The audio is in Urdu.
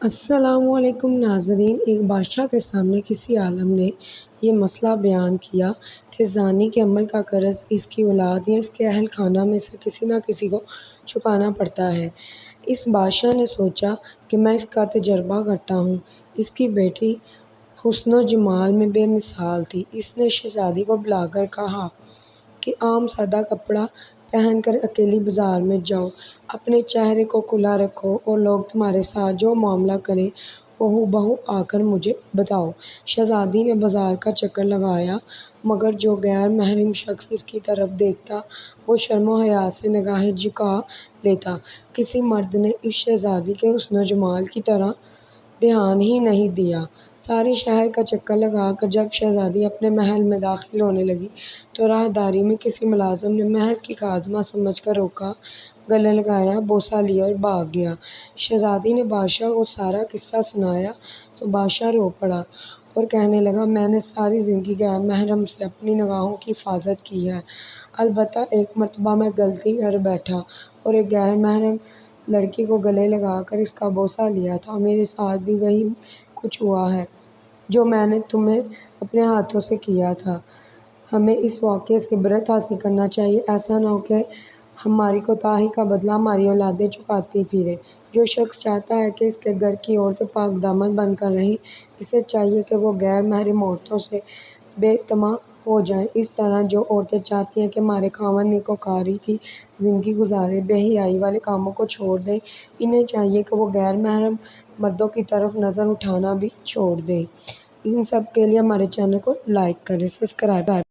السلام علیکم ناظرین، ایک بادشاہ کے سامنے کسی عالم نے یہ مسئلہ بیان کیا کہ زانی کے عمل کا قرض اس کی اولاد یا اس کے اہل خانہ میں سے کسی نہ کسی کو چکانا پڑتا ہے۔ اس بادشاہ نے سوچا کہ میں اس کا تجربہ کرتا ہوں۔ اس کی بیٹی حسن و جمال میں بے مثال تھی۔ اس نے شہزادی کو بلا کر کہا کہ عام سادہ کپڑا پہن کر اکیلی بازار میں جاؤ، اپنے چہرے کو کھلا رکھو اور لوگ تمہارے ساتھ جو معاملہ کریں وہ ہو بہو آ کر مجھے بتاؤ۔ شہزادی نے بازار کا چکر لگایا، مگر جو غیر محرم شخص اس کی طرف دیکھتا وہ شرم و حیا سے نگاہیں جھکا لیتا۔ کسی مرد نے اس شہزادی کے حسن و جمال کی طرف دھیان ہی نہیں دیا۔ سارے شہر کا چکر لگا کر جب شہزادی اپنے محل میں داخل ہونے لگی تو راہداری میں کسی ملازم نے محل کی خادمہ سمجھ کر روکا، گلے لگایا، بوسہ لیا اور بھاگ گیا۔ شہزادی نے بادشاہ کو سارا قصہ سنایا تو بادشاہ رو پڑا اور کہنے لگا، میں نے ساری زندگی غیر محرم سے اپنی نگاہوں کی حفاظت کی ہے، البتہ ایک مرتبہ میں غلطی کر بیٹھا اور ایک غیر محرم لڑکی کو گلے لگا کر اس کا بوسہ لیا تھا۔ میرے ساتھ بھی وہی کچھ ہوا ہے جو میں نے تمہیں اپنے ہاتھوں سے کیا تھا۔ ہمیں اس واقعے سے عبرت حاصل کرنا چاہیے، ایسا نہ ہو کہ ہماری کوتاہی کا بدلہ ہماری اولادیں چکاتی پھریں۔ جو شخص چاہتا ہے کہ اس کے گھر کی عورتیں پاک دامن بن کر رہیں، اسے چاہیے کہ وہ غیر محرم عورتوں سے بے طمع ہو جائے۔ اس طرح جو عورتیں چاہتی ہیں کہ ہمارے خاوند نیکوکاری کی زندگی گزاریں، بے حیائی والے کاموں کو چھوڑ دیں، انہیں چاہیے کہ وہ غیر محرم مردوں کی طرف نظر اٹھانا بھی چھوڑ دیں۔ ان سب کے لیے ہمارے چینل کو لائک کریں، سبسکرائب کریں۔